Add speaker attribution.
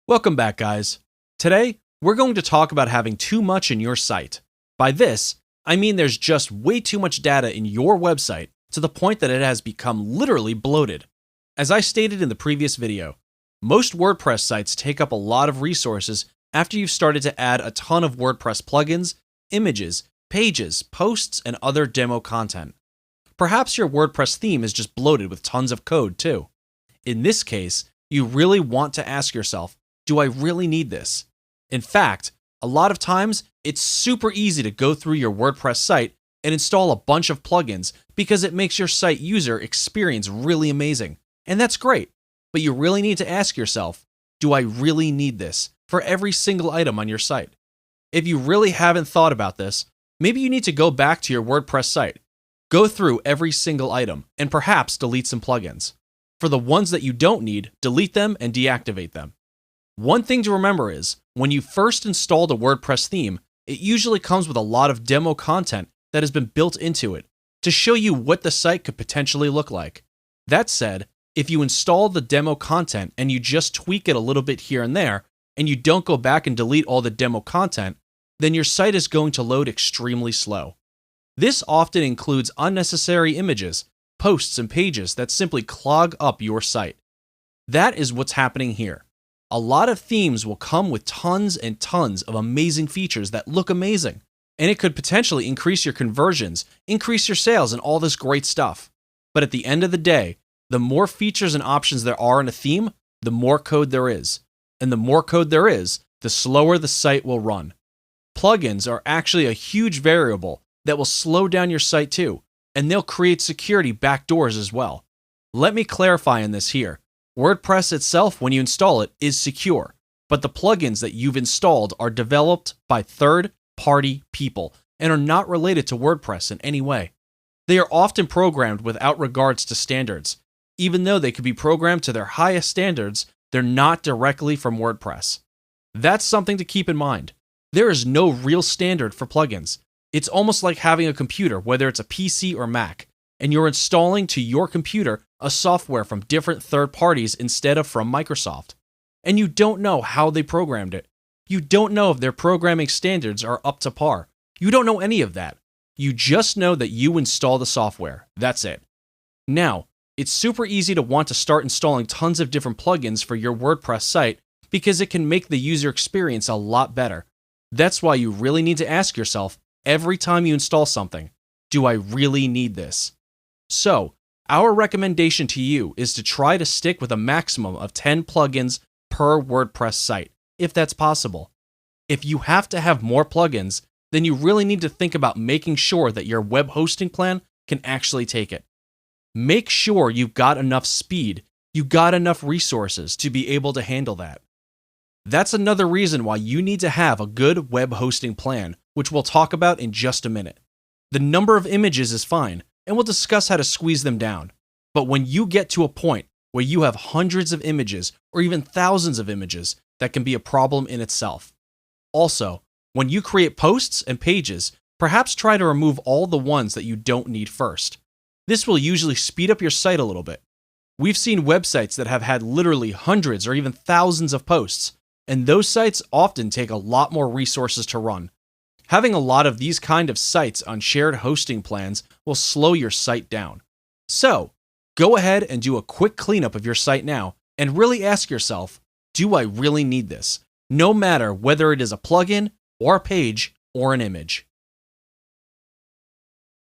Speaker 1: Welcome back, guys. Today, we're going to talk about having too much in your site. By this, I mean there's just way too much data in your website to the point that it has become literally bloated. As I stated in the previous video, most WordPress sites take up a lot of resources after you've started to add a ton of WordPress plugins, images, pages, posts, and other demo content. Perhaps your WordPress theme is just bloated with tons of code too. In this case, you really want to ask yourself, do I really need this? In fact, a lot of times, it's super easy to go through your WordPress site and install a bunch of plugins because it makes your site user experience really amazing. And that's great. But you really need to ask yourself, do I really need this for every single item on your site? If you really haven't thought about this, maybe you need to go back to your WordPress site, go through every single item, and perhaps delete some plugins. For the ones that you don't need, delete them and deactivate them. One thing to remember is, when you first installed a WordPress theme, it usually comes with a lot of demo content that has been built into it to show you what the site could potentially look like. That said, if you install the demo content and you just tweak it a little bit here and there, and you don't go back and delete all the demo content, then your site is going to load extremely slow. This often includes unnecessary images, posts, and pages that simply clog up your site. That is what's happening here. A lot of themes will come with tons and tons of amazing features that look amazing, and it could potentially increase your conversions, increase your sales, and all this great stuff. But at the end of the day, the more features and options there are in a theme, the more code there is. And the more code there is, the slower the site will run. Plugins are actually a huge variable that will slow down your site too, and they'll create security backdoors as well. Let me clarify on this here. WordPress itself, when you install it, is secure, but the plugins that you've installed are developed by third-party people and are not related to WordPress in any way. They are often programmed without regards to standards. Even though they could be programmed to their highest standards, they're not directly from WordPress. That's something to keep in mind. There is no real standard for plugins. It's almost like having a computer, whether it's a PC or Mac, and you're installing to your computer a software from different third parties instead of from Microsoft. And you don't know how they programmed it. You don't know if their programming standards are up to par. You don't know any of that. You just know that you install the software. That's it. Now, it's super easy to want to start installing tons of different plugins for your WordPress site because it can make the user experience a lot better. That's why you really need to ask yourself every time you install something, do I really need this? So, our recommendation to you is to try to stick with a maximum of 10 plugins per WordPress site, if that's possible. If you have to have more plugins, then you really need to think about making sure that your web hosting plan can actually take it. Make sure you've got enough speed, you've got enough resources to be able to handle that. That's another reason why you need to have a good web hosting plan, which we'll talk about in just a minute. The number of images is fine, and we'll discuss how to squeeze them down. But when you get to a point where you have hundreds of images or even thousands of images, that can be a problem in itself. Also, when you create posts and pages, perhaps try to remove all the ones that you don't need first. This will usually speed up your site a little bit. We've seen websites that have had literally hundreds or even thousands of posts, and those sites often take a lot more resources to run. Having a lot of these kind of sites on shared hosting plans will slow your site down. So, go ahead and do a quick cleanup of your site now and really ask yourself, do I really need this? No matter whether it is a plugin or a page or an image.